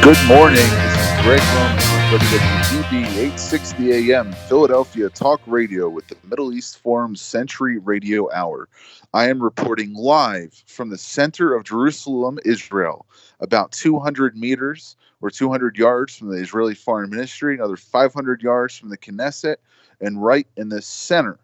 Good morning. This is Gregg Roman with WWDB 860 AM Philadelphia Talk Radio with the Middle East Forum Sentry Radio Hour. I am reporting live from the center of Jerusalem, Israel, about 200 meters or 200 yards from the Israeli Foreign Ministry, another 500 yards from the Knesset, and right in the center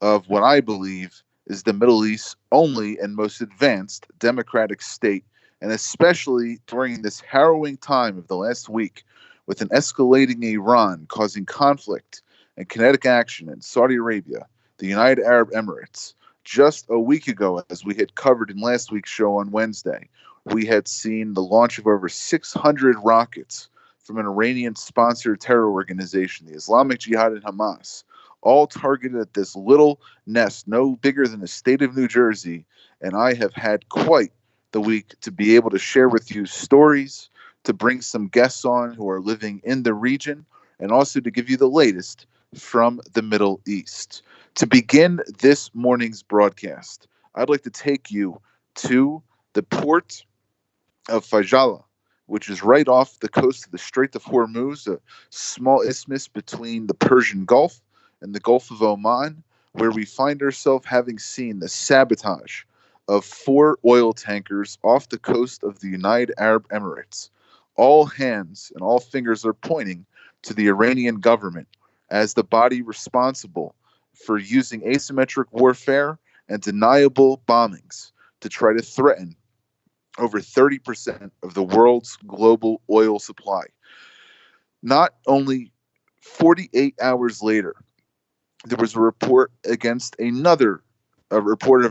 of what I believe is the Middle East's only and most advanced democratic state, and especially during this harrowing time of the last week with an escalating Iran causing conflict and kinetic action in Saudi Arabia, the United Arab Emirates. Just a week ago, as we had covered in last week's show on Wednesday, we had seen the launch of over 600 rockets from an Iranian-sponsored terror organization, the Islamic Jihad and Hamas, all targeted at this little nest, no bigger than the state of New Jersey. And I have had quite the week to be able to share with you stories, to bring some guests on who are living in the region, and also to give you the latest from the Middle East. To begin this morning's broadcast, I'd like to take you to the port of Fajala, which is right off the coast of the Strait of Hormuz, a small isthmus between the Persian Gulf and the Gulf of Oman, where we find ourselves having seen the sabotage of 4 oil tankers off the coast of the United Arab Emirates. All hands and all fingers are pointing to the Iranian government as the body responsible for using asymmetric warfare and deniable bombings to try to threaten over 30% of the world's global oil supply. Not only 48 hours later, there was a report of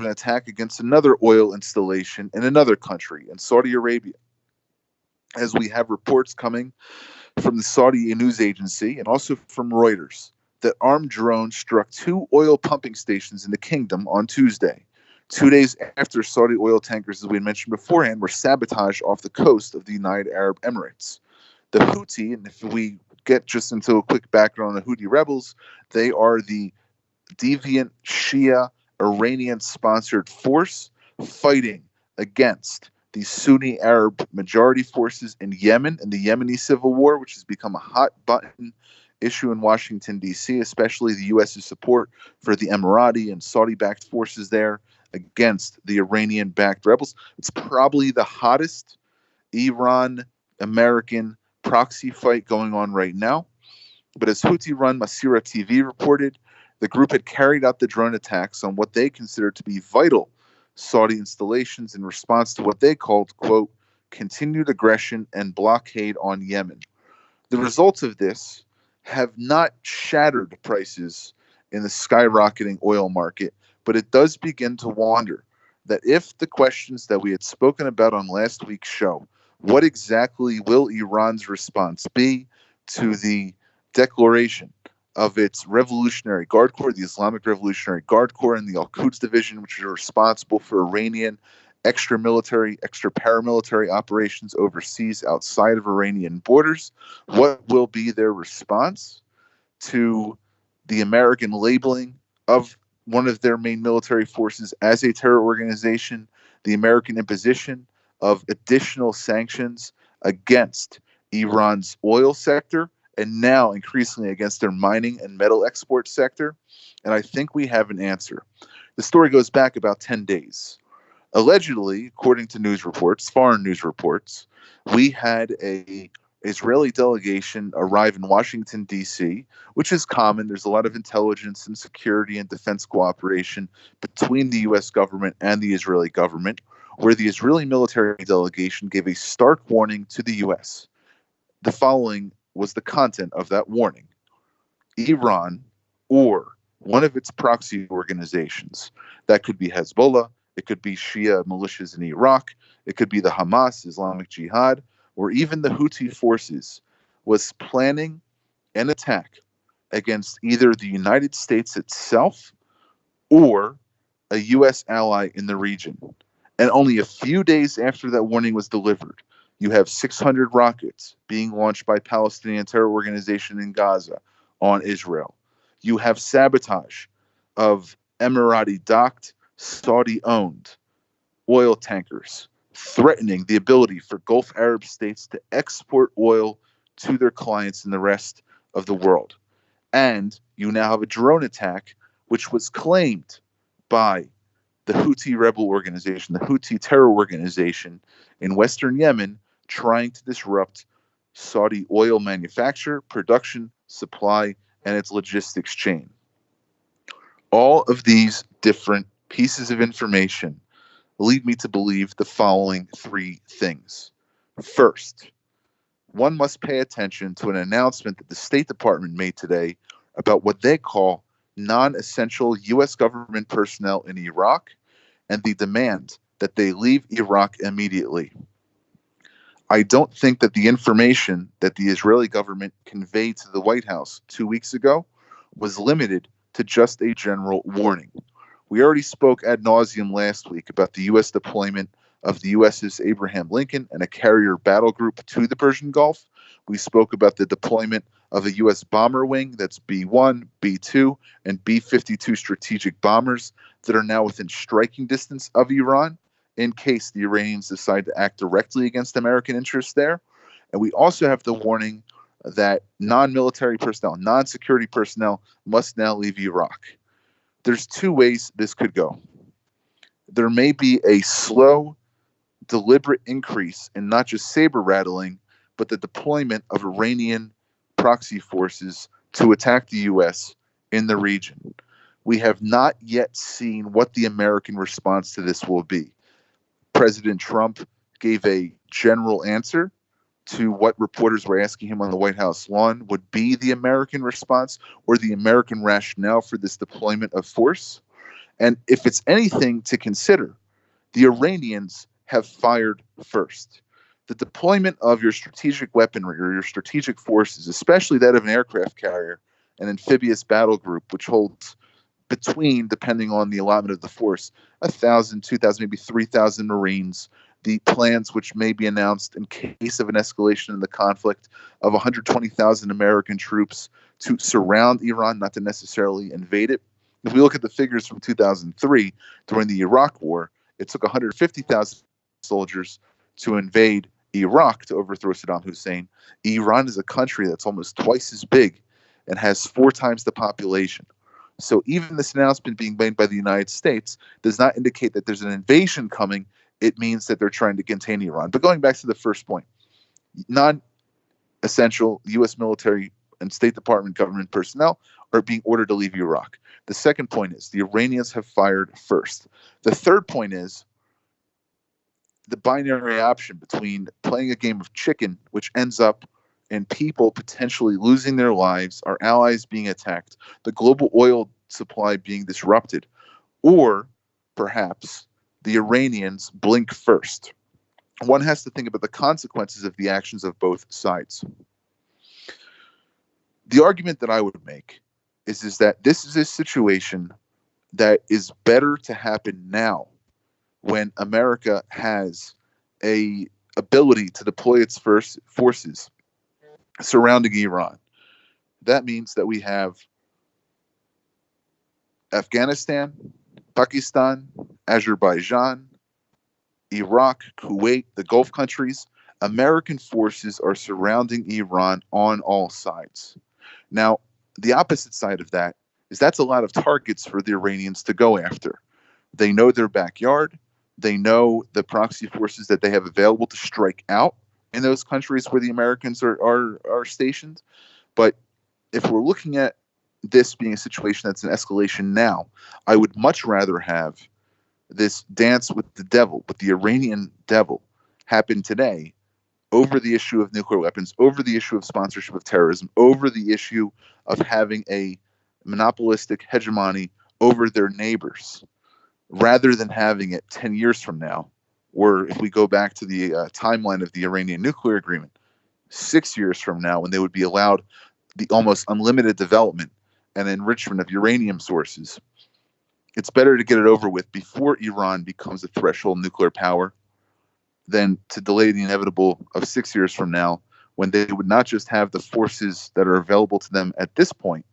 an attack against another oil installation in another country, in Saudi Arabia. As we have reports coming from the Saudi news agency and also from Reuters that armed drones struck 2 oil pumping stations in the kingdom on Tuesday, 2 days after Saudi oil tankers, as we had mentioned beforehand, were sabotaged off the coast of the United Arab Emirates. The Houthi, and if we get just into a quick background on the Houthi rebels, they are the deviant Shia Iranian-sponsored force fighting against the Sunni Arab majority forces in Yemen and the Yemeni civil war, which has become a hot button issue in Washington, D.C., especially the U.S.'s support for the Emirati and Saudi-backed forces there against the Iranian-backed rebels. It's probably the hottest Iran-American proxy fight going on right now. But as Houthi-run Masira TV reported, the group had carried out the drone attacks on what they considered to be vital Saudi installations in response to what they called, quote, continued aggression and blockade on Yemen. The results of this have not shattered prices in the skyrocketing oil market, but it does begin to wonder that if the questions that we had spoken about on last week's show, what exactly will Iran's response be to the declaration of its Revolutionary Guard Corps, the Islamic Revolutionary Guard Corps, and the Al-Quds Division, which are responsible for Iranian extra-military, extra-paramilitary operations overseas outside of Iranian borders? What will be their response to the American labeling of one of their main military forces as a terror organization, the American imposition of additional sanctions against Iran's oil sector, and now increasingly against their mining and metal export sector? And I think we have an answer. The story goes back about 10 days. Allegedly, according to news reports, foreign news reports, we had a Israeli delegation arrive in Washington, D.C., which is common. There's a lot of intelligence and security and defense cooperation between the U.S. government and the Israeli government, where the Israeli military delegation gave a stark warning to the U.S. The following was the content of that warning: Iran or one of its proxy organizations, that could be Hezbollah, it could be Shia militias in Iraq, it could be the Hamas, Islamic Jihad, or even the Houthi forces, was planning an attack against either the United States itself or a U.S. ally in the region. And only a few days after that warning was delivered, you have 600 rockets being launched by Palestinian terror organization in Gaza on Israel. You have sabotage of Emirati-docked, Saudi-owned oil tankers threatening the ability for Gulf Arab states to export oil to their clients in the rest of the world. And you now have a drone attack, which was claimed by the Houthi rebel organization, the Houthi terror organization in Western Yemen, trying to disrupt Saudi oil manufacture, production, supply, and its logistics chain. All of these different pieces of information lead me to believe the following three things. First, one must pay attention to an announcement that the State Department made today about what they call non-essential U.S. government personnel in Iraq and the demand that they leave Iraq immediately. I don't think that the information that the Israeli government conveyed to the White House 2 weeks ago was limited to just a general warning. We already spoke ad nauseum last week about the U.S. deployment of the USS Abraham Lincoln and a carrier battle group to the Persian Gulf. We spoke about the deployment of a U.S. bomber wing that's B-1, B-2, and B-52 strategic bombers that are now within striking distance of Iran in case the Iranians decide to act directly against American interests there. And we also have the warning that non-military personnel, non-security personnel must now leave Iraq. There's two ways this could go. There may be a slow, deliberate increase in not just saber rattling, but the deployment of Iranian proxy forces to attack the U.S. in the region. We have not yet seen what the American response to this will be. President Trump gave a general answer to what reporters were asking him on the White House lawn would be the American response or the American rationale for this deployment of force. And if it's anything to consider, the Iranians have fired first. The deployment of your strategic weaponry or your strategic forces, especially that of an aircraft carrier, an amphibious battle group, which holds between, depending on the allotment of the force, 1,000, 2,000, maybe 3,000 Marines. The plans which may be announced in case of an escalation in the conflict of 120,000 American troops to surround Iran, not to necessarily invade it. If we look at the figures from 2003, during the Iraq War, it took 150,000 soldiers to invade Iraq to overthrow Saddam Hussein. Iran is a country that's almost twice as big and has 4 times the population. So even this announcement being made by the United States does not indicate that there's an invasion coming. It means that they're trying to contain Iran. But going back to the first point, non-essential U.S. military and State Department government personnel are being ordered to leave Iraq. The second point is the Iranians have fired first. The third point is the binary option between playing a game of chicken, which ends up in people potentially losing their lives, our allies being attacked, the global oil supply being disrupted, or perhaps the Iranians blink first. One has to think about the consequences of the actions of both sides. The argument that I would make is that this is a situation that is better to happen now when America has a ability to deploy its first forces surrounding Iran. That means that we have Afghanistan, Pakistan, Azerbaijan, Iraq, Kuwait, the Gulf countries. American forces are surrounding Iran on all sides. Now, the opposite side of that is that's a lot of targets for the Iranians to go after. They know their backyard. They know the proxy forces that they have available to strike out in those countries where the Americans are stationed. But if we're looking at this being a situation that's an escalation now, I would much rather have this dance with the devil, with the Iranian devil, happen today over the issue of nuclear weapons, over the issue of sponsorship of terrorism, over the issue of having a monopolistic hegemony over their neighbors, rather than having it 10 years from now, or if we go back to the timeline of the Iranian nuclear agreement, 6 years from now, when they would be allowed the almost unlimited development and enrichment of uranium sources. It's better to get it over with before Iran becomes a threshold nuclear power than to delay the inevitable of 6 years from now, when they would not just have the forces that are available to them at this point,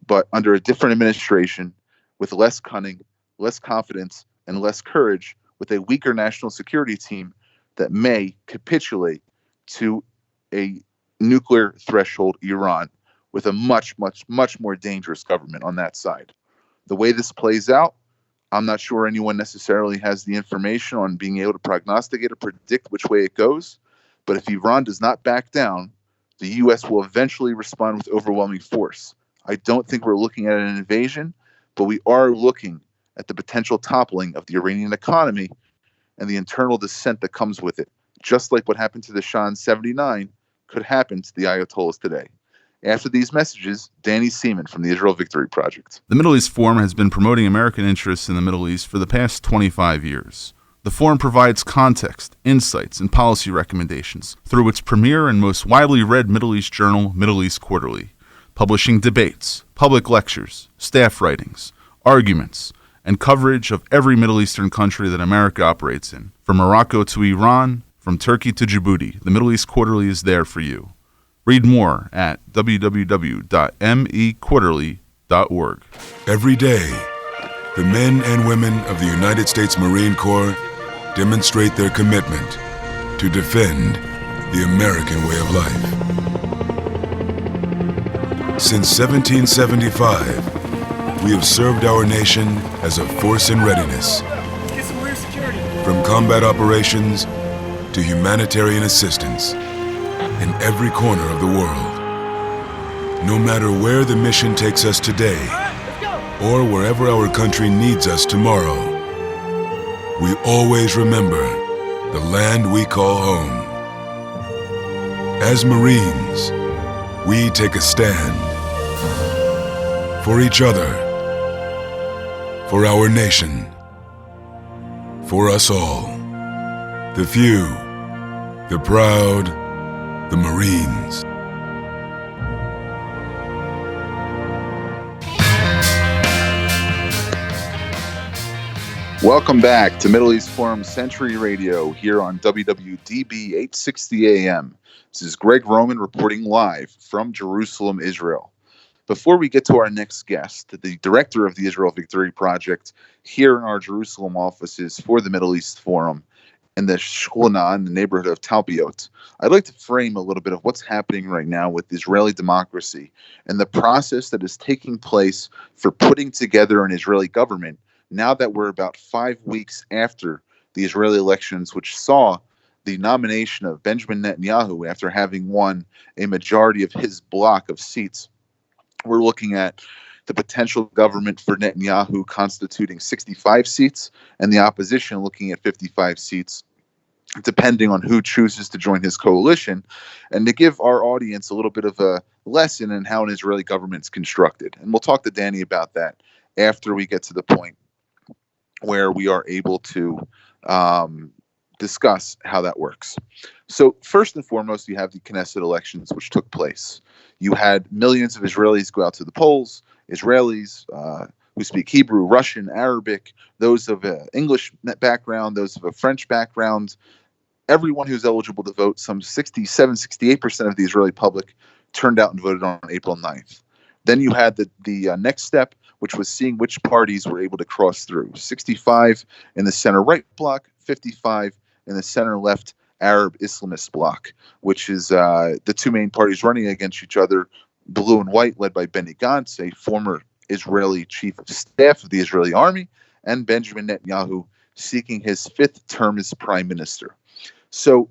but under a different administration with less cunning, less confidence, and less courage, with a weaker national security team that may capitulate to a nuclear threshold Iran with a much, much, much more dangerous government on that side. The way this plays out, I'm not sure anyone necessarily has the information on being able to prognosticate or predict which way it goes. But if Iran does not back down, the U.S. will eventually respond with overwhelming force. I don't think we're looking at an invasion, but we are looking at the potential toppling of the Iranian economy and the internal dissent that comes with it. Just like what happened to the Shah in '79 could happen to the Ayatollahs today. After these messages, Danny Seaman from the Israel Victory Project. The Middle East Forum has been promoting American interests in the Middle East for the past 25 years. The forum provides context, insights, and policy recommendations through its premier and most widely read Middle East journal, Middle East Quarterly, publishing debates, public lectures, staff writings, arguments, and coverage of every Middle Eastern country that America operates in. From Morocco to Iran, from Turkey to Djibouti, the Middle East Quarterly is there for you. Read more at www.mequarterly.org. Every day, the men and women of the United States Marine Corps demonstrate their commitment to defend the American way of life. Since 1775, we have served our nation as a force in readiness. From combat operations to humanitarian assistance in every corner of the world. No matter where the mission takes us today, or wherever our country needs us tomorrow, we always remember the land we call home. As Marines, we take a stand for each other, for our nation, for us all. The few, the proud, the Marines. Welcome back to Middle East Forum Sentry Radio here on WWDB 860 AM. This is Gregg Roman reporting live from Jerusalem, Israel. Before we get to our next guest, the director of the Israel Victory Project here in our Jerusalem offices for the Middle East Forum, in the Shchuna, in the neighborhood of Talpiot, I'd like to frame a little bit of what's happening right now with Israeli democracy and the process that is taking place for putting together an Israeli government now that we're about 5 weeks after the Israeli elections, which saw the nomination of Benjamin Netanyahu after having won a majority of his block of seats. We're looking at the potential government for Netanyahu constituting 65 seats and the opposition looking at 55 seats, depending on who chooses to join his coalition, and to give our audience a little bit of a lesson in how an Israeli government is constructed. And we'll talk to Danny about that after we get to the point where we are able to discuss how that works. So first and foremost, you have the Knesset elections, which took place. You had millions of Israelis go out to the polls, Israelis who speak Hebrew, Russian, Arabic, those of an English background, those of a French background. Everyone who's eligible to vote, some 67, 68% of the Israeli public turned out and voted on April 9th. Then you had the next step, which was seeing which parties were able to cross through. 65 in the center-right bloc, 55 in the center-left Arab Islamist bloc, which is the two main parties running against each other, blue and white, led by Benny Gantz, a former Israeli chief of staff of the Israeli army, and Benjamin Netanyahu seeking his fifth term as prime minister. So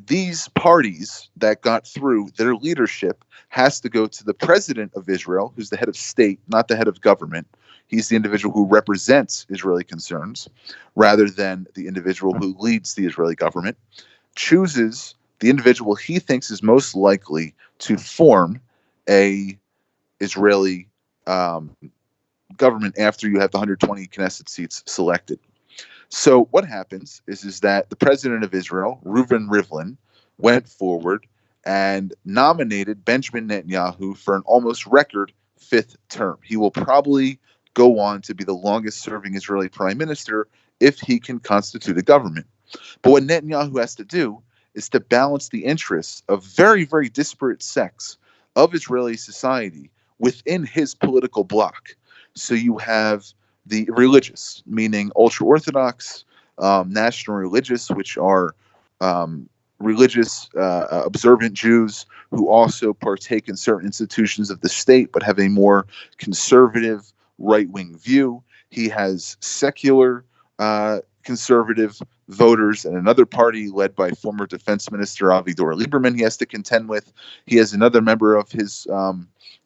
these parties that got through, their leadership has to go to the president of Israel, who's the head of state, not the head of government. He's the individual who represents Israeli concerns, rather than the individual who leads the Israeli government, chooses the individual he thinks is most likely to form a Israeli government after you have the 120 Knesset seats selected. So what happens is that the president of Israel, Reuven Rivlin, went forward and nominated Benjamin Netanyahu for an almost record fifth term. He will probably go on to be the longest serving Israeli prime minister if he can constitute a government. But what Netanyahu has to do is to balance the interests of very, very disparate sects of Israeli society within his political bloc. So you have the religious, meaning ultra-Orthodox, national religious, which are religious, observant Jews who also partake in certain institutions of the state but have a more conservative right-wing view. He has secular conservative voters and another party led by former defense minister Avigdor Lieberman he has to contend with. He has another member of his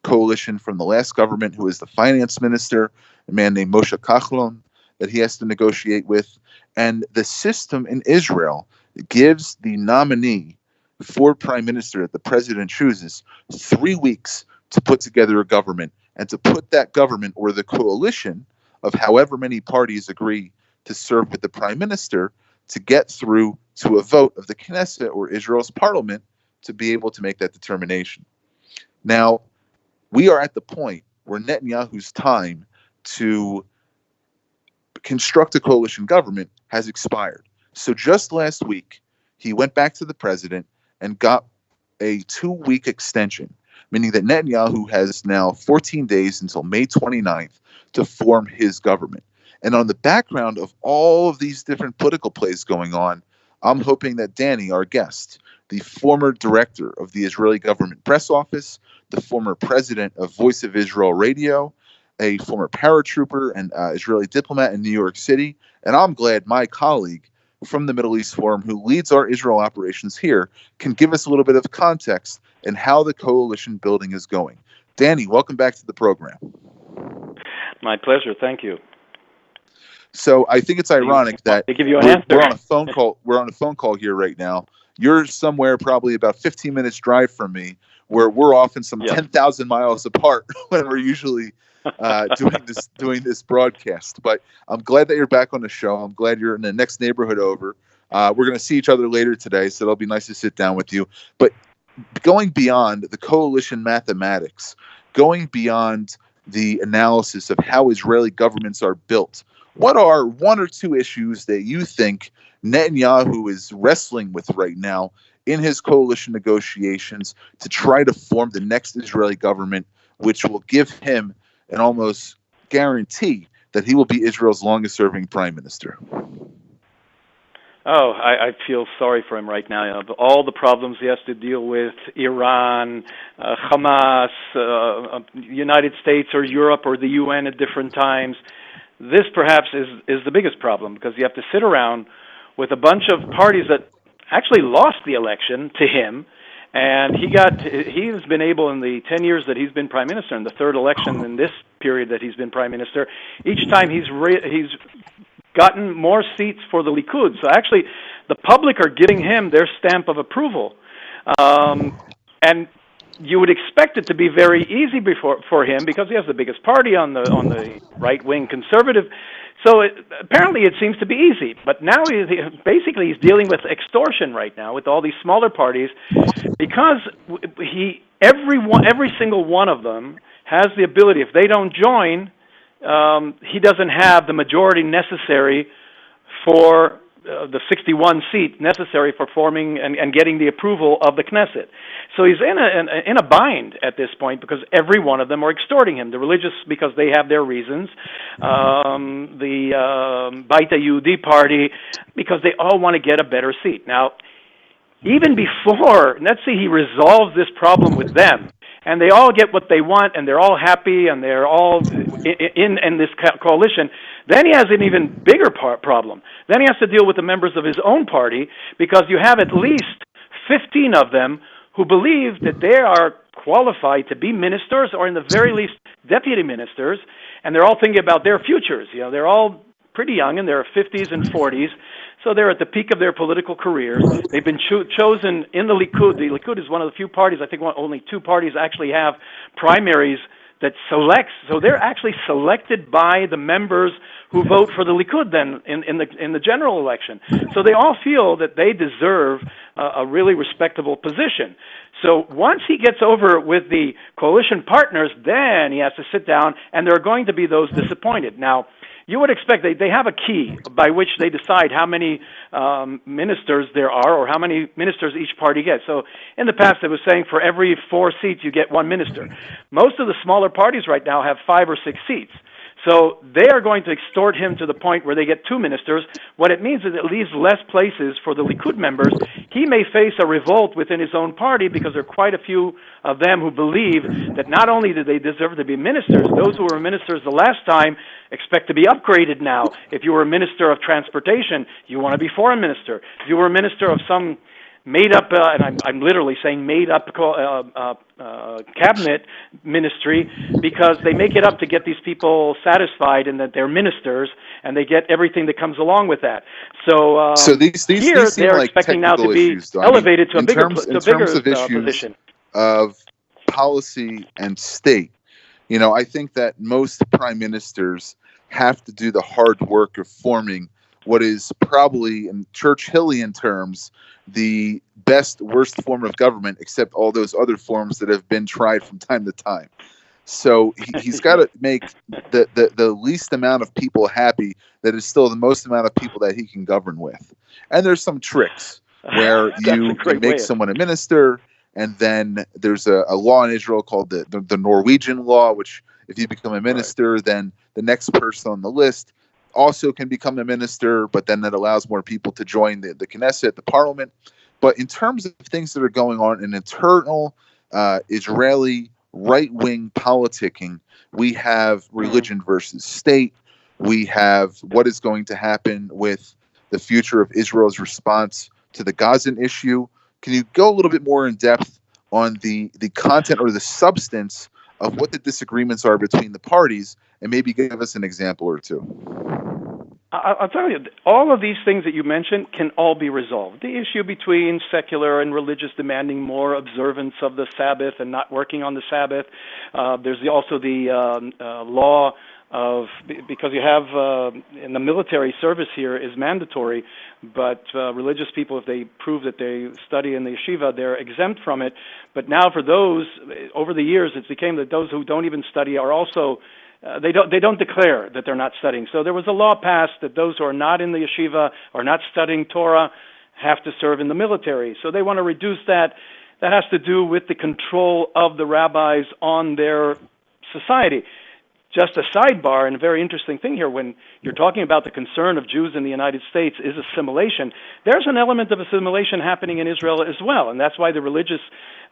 coalition from the last government who is the finance minister, a man named Moshe Kachlon, that he has to negotiate with. And the system in Israel gives the nominee for prime minister that the president chooses 3 weeks to put together a government and to put that government or the coalition of however many parties agree to serve with the prime minister to get through to a vote of the Knesset or Israel's parliament to be able to make that determination. Now, we are at the point where Netanyahu's time to construct a coalition government has expired. So just last week, he went back to the president and got a 2-week extension, meaning that Netanyahu has now 14 days until May 29th to form his government. And on the background of all of these different political plays going on, I'm hoping that Danny, our guest, the former director of the Israeli government press office, the former president of Voice of Israel Radio, a former paratrooper and Israeli diplomat in New York City, and I'm glad my colleague from the Middle East Forum, who leads our Israel operations here, can give us a little bit of context and how the coalition building is going. Danny, welcome back to the program. My pleasure. Thank you. So I think it's ironic that they give you an answer. We're on a phone call. We're on a phone call here right now. You're somewhere probably about 15 minutes drive from me, where we're often some 10,000 miles apart when we're usually doing this broadcast. But I'm glad that you're back on the show. I'm glad you're in the next neighborhood over. We're going to see each other later today, so it'll be nice to sit down with you. But going beyond the coalition mathematics, going beyond the analysis of how Israeli governments are built, what are one or two issues that you think Netanyahu is wrestling with right now in his coalition negotiations to try to form the next Israeli government, which will give him an almost guarantee that he will be Israel's longest-serving prime minister? Oh, I feel sorry for him right now. All the problems he has to deal with, Iran, Hamas, United States or Europe or the UN at different times, this perhaps is the biggest problem, because you have to sit around with a bunch of parties that actually lost the election to him, and he's been able in the 10 years that he's been prime minister, in the third election in this period that he's been prime minister, each time he's gotten more seats for the Likud. So actually, the public are giving him their stamp of approval, and you would expect it to be very easy for him because he has the biggest party on the right-wing conservative. So apparently it seems to be easy. But now he's dealing with extortion right now with all these smaller parties, because every single one of them has the ability, if they don't join, he doesn't have the majority necessary for the 61 seats necessary for forming and getting the approval of the Knesset. So he's in a bind at this point, because every one of them are extorting him. The religious, because they have their reasons. The Beit Yehudi party, because they all want to get a better seat. Now, even before, let's say he resolves this problem with them, and they all get what they want, and they're all happy, and they're all in this coalition, then he has an even bigger problem. Then he has to deal with the members of his own party, because you have at least 15 of them who believe that they are qualified to be ministers, or in the very least deputy ministers, and they're all thinking about their futures. You know, they're all pretty young, in their 50s and 40s, so they're at the peak of their political careers. They've been chosen in the Likud. The Likud is one of the few parties, I think only two parties actually have primaries that selects, so they're actually selected by the members who vote for the Likud then in the general election. So they all feel that they deserve a really respectable position. So once he gets over with the coalition partners, then he has to sit down, and there are going to be those disappointed. Now, you would expect they have a key by which they decide how many ministers there are, or how many ministers each party gets. So in the past, it was saying for every 4 seats, you get 1 minister. Most of the smaller parties right now have 5 or 6 seats. So they are going to extort him to the point where they get 2 ministers. What it means is it leaves less places for the Likud members. He may face a revolt within his own party because there are quite a few of them who believe that not only do they deserve to be ministers, those who were ministers the last time expect to be upgraded now. If you were a minister of transportation, you want to be foreign minister. If you were a minister of some made-up, and I'm literally saying made-up cabinet ministry, because they make it up to get these people satisfied and that they're ministers, and they get everything that comes along with that. So, these here they're like expecting now to be issues, elevated to a bigger issues position of policy and state. I think that most prime ministers have to do the hard work of forming what is probably, in Churchillian terms, the best, worst form of government, except all those other forms that have been tried from time to time. So he's got to make the least amount of people happy that is still the most amount of people that he can govern with. And there's some tricks where you can make someone a minister, and then there's a law in Israel called the Norwegian law, which if you become a minister, then the next person on the list also can become a minister, but then that allows more people to join the Knesset, the parliament. But in terms of things that are going on in internal Israeli right-wing politicking, we have religion versus state. We have what is going to happen with the future of Israel's response to the Gazan issue. Can you go a little bit more in depth on the content or the substance of what the disagreements are between the parties, and maybe give us an example or two? I'll tell you, all of these things that you mentioned can all be resolved. The issue between secular and religious demanding more observance of the Sabbath and not working on the Sabbath. There's also the law of, because you have in the military service here is mandatory, but religious people, if they prove that they study in the yeshiva, they're exempt from it. But now for those, over the years, it's became that those who don't even study are also they don't declare that they're not studying. So there was a law passed that those who are not in the yeshiva or not studying Torah have to serve in the military. So they want to reduce that. That has to do with the control of the rabbis on their society. Just a sidebar, and a very interesting thing here, when you're talking about the concern of Jews in the United States is assimilation, there's an element of assimilation happening in Israel as well, and that's why the religious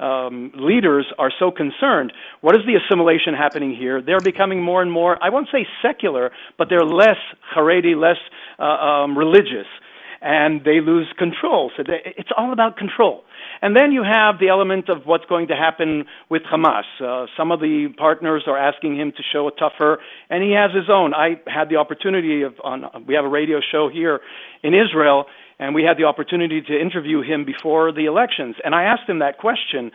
leaders are so concerned. What is the assimilation happening here? They're becoming more and more, I won't say secular, but they're less Haredi, less religious, and they lose control. So it's all about control. And then you have the element of what's going to happen with Hamas. Some of the partners are asking him to show a tougher, and he has his own. I had the opportunity we have a radio show here in Israel, and we had the opportunity to interview him before the elections. And I asked him that question,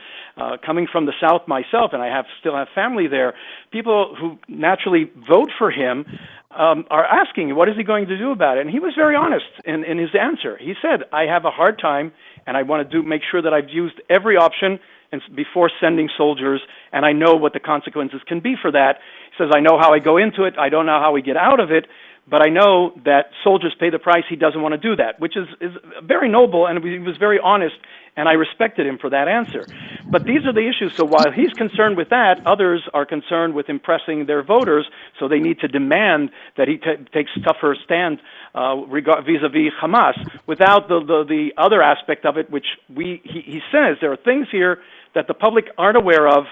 coming from the South myself, and I still have family there. People who naturally vote for him are asking, what is he going to do about it? And he was very honest in his answer. He said, I have a hard time, and I want to make sure that I've used every option before sending soldiers, and I know what the consequences can be for that. He says, I know how I go into it. I don't know how we get out of it, but I know that soldiers pay the price. He doesn't want to do that, which is very noble, and he was very honest, and I respected him for that answer. But these are the issues. So while he's concerned with that, others are concerned with impressing their voters, so they need to demand that he takes tougher stand vis-a-vis Hamas, without the other aspect of it, which he says there are things here that the public aren't aware of.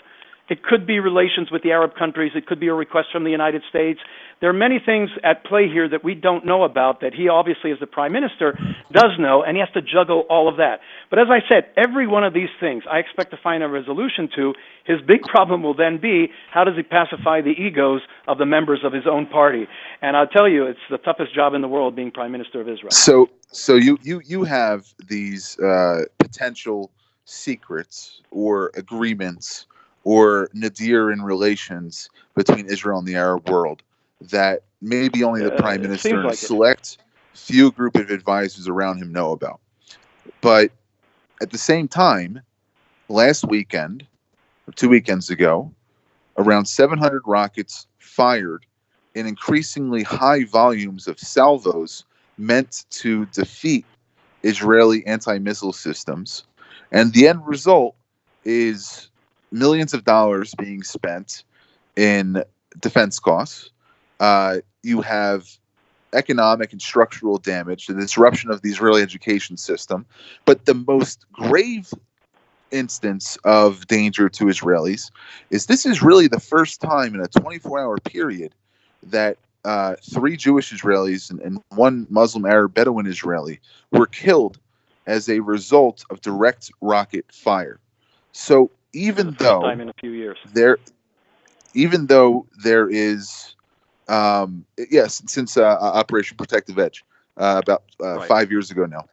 It could be relations with the Arab countries. It could be a request from the United States. There are many things at play here that we don't know about that he obviously, as the prime minister, does know, and he has to juggle all of that. But as I said, every one of these things I expect to find a resolution to. His big problem will then be, how does he pacify the egos of the members of his own party? And I'll tell you, it's the toughest job in the world being prime minister of Israel. So you have these potential secrets or agreements or nadir in relations between Israel and the Arab world that maybe only the prime minister and a select few group of advisors around him know about. But at the same time, last weekend, or 2 weekends ago, around 700 rockets fired in increasingly high volumes of salvos meant to defeat Israeli anti-missile systems. And the end result is millions of dollars being spent in defense costs You have economic and structural damage, the disruption of the Israeli education system. But the most grave instance of danger to Israelis is this is really the first time in a 24-hour period that 3 Jewish Israelis and 1 Muslim Arab Bedouin Israeli were killed as a result of direct rocket fire. So even though time in a few years, there is yes, since Operation Protective Edge about 5 years ago now.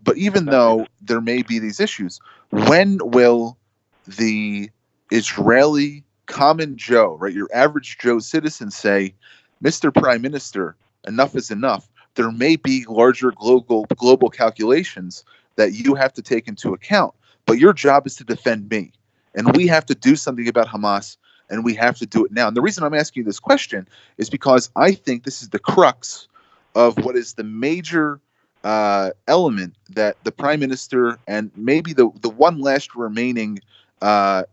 But even though there may be these issues, when will the Israeli common Joe, right, your average Joe citizen say, Mr. Prime Minister, enough is enough? There may be larger global calculations that you have to take into account, but your job is to defend me. And we have to do something about Hamas, and we have to do it now. And the reason I'm asking you this question is because I think this is the crux of what is the major element that the Prime Minister and maybe the one last remaining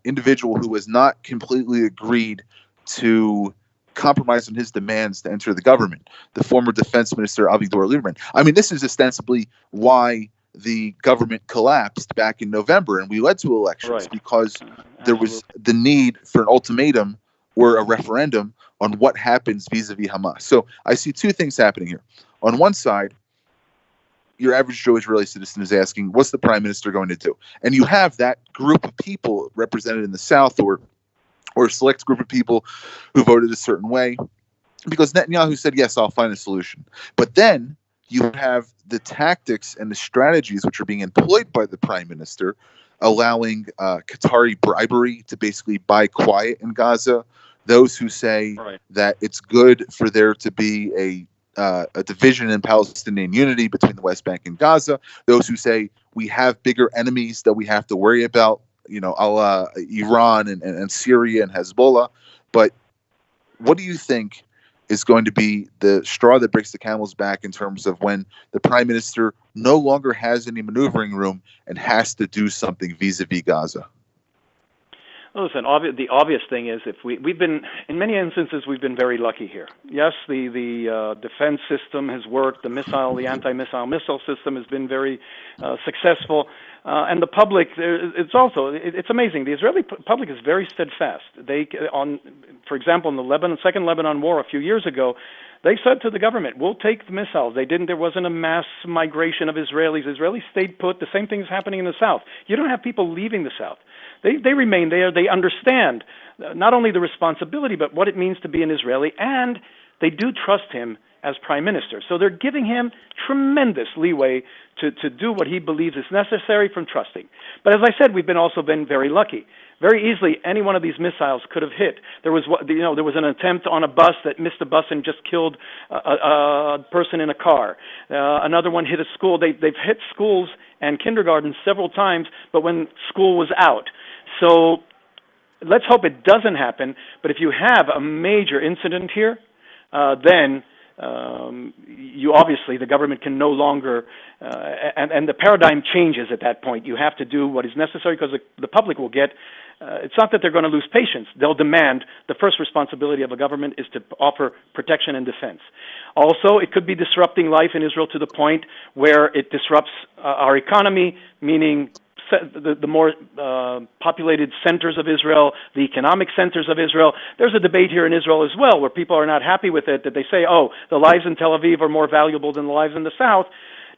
individual who has not completely agreed to compromise on his demands to enter the government, the former Defense Minister Avigdor Lieberman. I mean, this is ostensibly why the government collapsed back in November and we led to elections, because there was the need for an ultimatum or a referendum on what happens vis-a-vis Hamas. So I see 2 things happening here. On one side, your average Joe Israeli citizen is asking, what's the Prime Minister going to do? And you have that group of people represented in the South or a select group of people who voted a certain way because Netanyahu said, yes, I'll find a solution. But then you have the tactics and the strategies which are being employed by the Prime Minister, allowing Qatari bribery to basically buy quiet in Gaza. Those who say that it's good for there to be a division in Palestinian unity between the West Bank and Gaza. Those who say we have bigger enemies that we have to worry about, Iran and Syria and Hezbollah. But what do you think is going to be the straw that breaks the camel's back in terms of when the Prime Minister no longer has any maneuvering room and has to do something vis-a-vis Gaza? Listen, the obvious thing is we've been, in many instances, we've been very lucky here. Yes, the defense system has worked. The anti-missile missile system has been very successful. And the public, it's amazing. The Israeli public is very steadfast. For example, in the Second Lebanon War a few years ago, they said to the government, we'll take the missiles. There wasn't a mass migration of Israelis. Israelis stayed put. The same thing is happening in the South. You don't have people leaving the South. They remain there. They understand not only the responsibility, but what it means to be an Israeli, and they do trust him as Prime Minister. So they're giving him tremendous leeway to do what he believes is necessary from trusting. But as I said, we've also been very lucky. Very easily, any one of these missiles could have hit. There was an attempt on a bus that missed a bus and just killed a person in a car. Another one hit a school. They've hit schools and kindergartens several times, but when school was out. So let's hope it doesn't happen. But if you have a major incident here, then the government can no longer, and the paradigm changes at that point. You have to do what is necessary because the public will get, it's not that they're going to lose patience. They'll demand the first responsibility of a government is to offer protection and defense. Also, it could be disrupting life in Israel to the point where it disrupts our economy, meaning the more populated centers of Israel, the economic centers of Israel. There's a debate here in Israel as well where people are not happy with it, that they say, oh, the lives in Tel Aviv are more valuable than the lives in the South.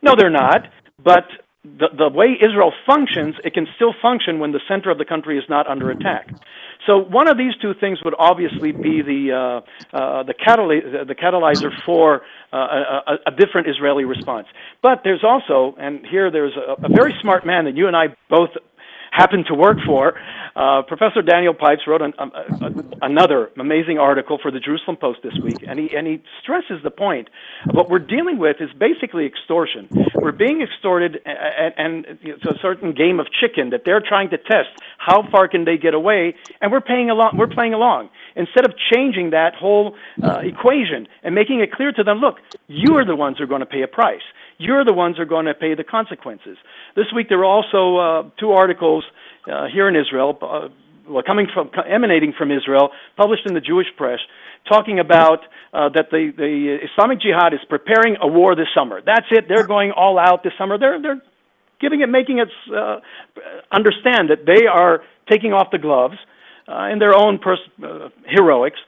No, they're not. But the way Israel functions, it can still function when the center of the country is not under attack. So one of these 2 things would obviously be the catalyzer for a different Israeli response. But there's also, and here there's a very smart man that you and I both happen to work for. Professor Daniel Pipes wrote another amazing article for the Jerusalem Post this week, and he stresses the point of what we're dealing with is basically extortion. We're being extorted, and it's a certain game of chicken that they're trying to test. How far can they get away? And we're playing along. Instead of changing that whole equation and making it clear to them, look, you are the ones who are going to pay a price. You're the ones who are going to pay the consequences. This week there were also 2 articles here in Israel, emanating from Israel, published in the Jewish press, talking about that the Islamic Jihad is preparing a war this summer. That's it. They're going all out this summer. They're making it understand that they are taking off the gloves in their own heroics.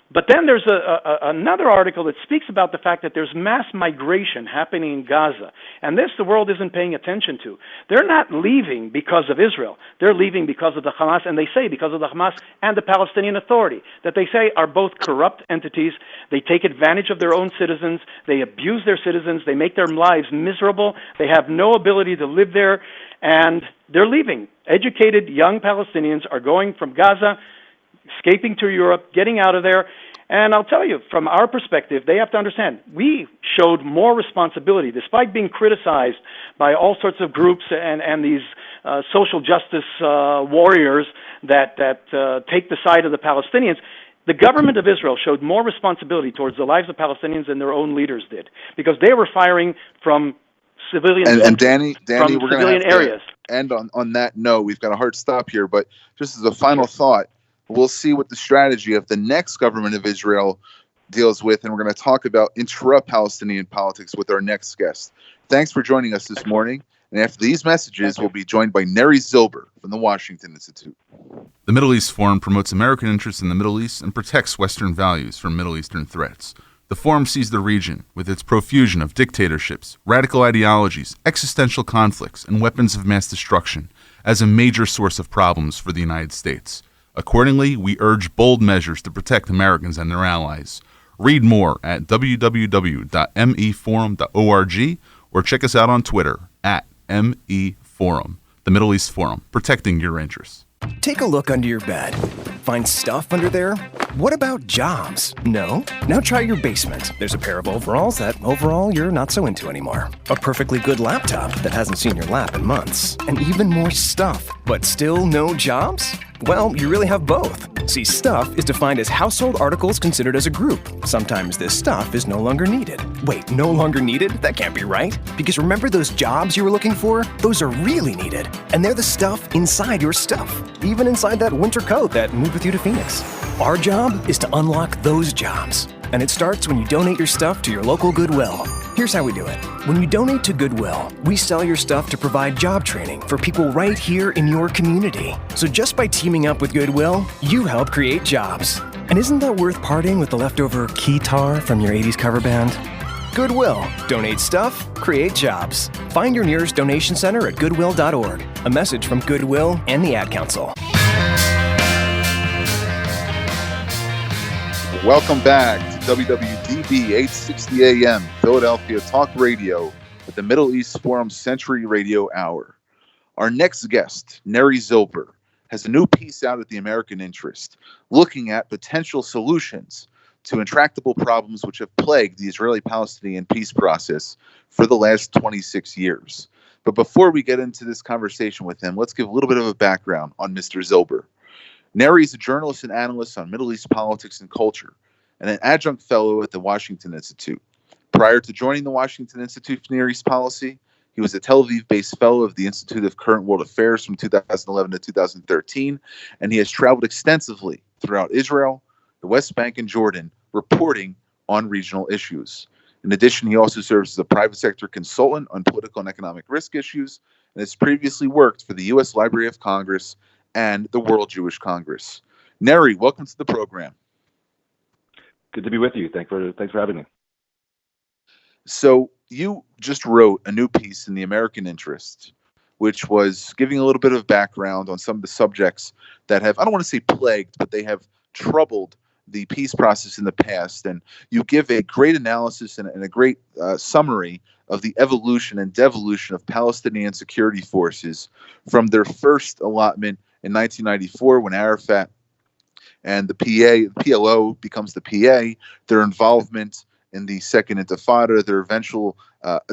But then there's another article that speaks about the fact that there's mass migration happening in Gaza. And this the world isn't paying attention to. They're not leaving because of Israel. They're leaving because of the Hamas, and they say because of the Hamas and the Palestinian Authority, that they say are both corrupt entities. They take advantage of their own citizens. They abuse their citizens. They make their lives miserable. They have no ability to live there, and they're leaving. Educated young Palestinians are going from Gaza, escaping to Europe, getting out of there. And I'll tell you, from our perspective, they have to understand, we showed more responsibility, despite being criticized by all sorts of groups and these social justice warriors that take the side of the Palestinians. The government of Israel showed more responsibility towards the lives of Palestinians than their own leaders did, because they were firing from civilian and Danny, we're going to have areas. To end on that note. We've got a hard stop here, but just as a final thought, we'll see what the strategy of the next government of Israel deals with, and we're going to talk about intra-Palestinian politics with our next guest. Thanks for joining us this morning, and after these messages, we'll be joined by Neri Zilber from the Washington Institute. The Middle East Forum promotes American interests in the Middle East and protects Western values from Middle Eastern threats. The Forum sees the region, with its profusion of dictatorships, radical ideologies, existential conflicts, and weapons of mass destruction, as a major source of problems for the United States. Accordingly, we urge bold measures to protect Americans and their allies. Read more at www.meforum.org or check us out on Twitter @MEForum. The Middle East Forum, protecting your interests. Take a look under your bed. Find stuff under there? What about jobs? No? Now try your basement. There's a pair of overalls that overall you're not so into anymore. A perfectly good laptop that hasn't seen your lap in months. And even more stuff, but still no jobs? Well, you really have both. See, stuff is defined as household articles considered as a group. Sometimes this stuff is no longer needed. Wait, no longer needed? That can't be right. Because remember those jobs you were looking for? Those are really needed. And they're the stuff inside your stuff. Even inside that winter coat that moved with you to Phoenix. Our job is to unlock those jobs. And it starts when you donate your stuff to your local Goodwill. Here's how we do it. When you donate to Goodwill, we sell your stuff to provide job training for people right here in your community. So just by teaming up with Goodwill, you help create jobs. And isn't that worth parting with the leftover keytar from your 80s cover band? Goodwill. Donate stuff, create jobs. Find your nearest donation center at goodwill.org. A message from Goodwill and the Ad Council. Welcome back to WWDB 860 AM, Philadelphia Talk Radio, with the Middle East Forum Sentry Radio Hour. Our next guest, Neri Zilber, has a new piece out at the American Interest, looking at potential solutions to intractable problems which have plagued the Israeli-Palestinian peace process for the last 26 years. But before we get into this conversation with him, let's give a little bit of a background on Mr. Zilber. Neri is a journalist and analyst on Middle East politics and culture, and an adjunct fellow at the Washington Institute. Prior to joining the Washington Institute for Near East Policy, he was a Tel Aviv-based fellow of the Institute of Current World Affairs from 2011 to 2013, and he has traveled extensively throughout Israel, the West Bank, and Jordan, reporting on regional issues. In addition, he also serves as a private sector consultant on political and economic risk issues, and has previously worked for the U.S. Library of Congress and the World Jewish Congress. Neri, welcome to the program. Good to be with you. Thanks for having me. So you just wrote a new piece in the American Interest, which was giving a little bit of background on some of the subjects that have, I don't want to say plagued, but they have troubled the peace process in the past. And you give a great analysis and a great summary of the evolution and devolution of Palestinian security forces from their first allotment in 1994 when Arafat and the PLO becomes the PA, their involvement in the Second Intifada, their eventual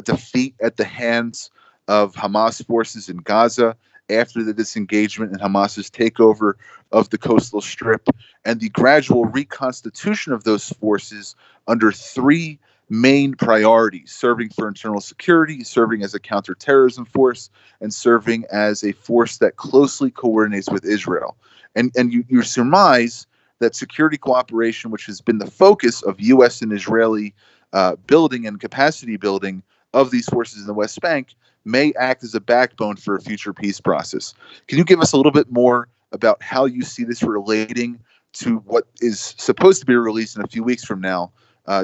defeat at the hands of Hamas forces in Gaza after the disengagement and Hamas's takeover of the coastal strip, and the gradual reconstitution of those forces under three main priorities: serving for internal security, serving as a counterterrorism force, and serving as a force that closely coordinates with Israel. And you surmise that security cooperation, which has been the focus of U.S. and Israeli building and capacity building of these forces in the West Bank, may act as a backbone for a future peace process. Can you give us a little bit more about how you see this relating to what is supposed to be released in a few weeks from now?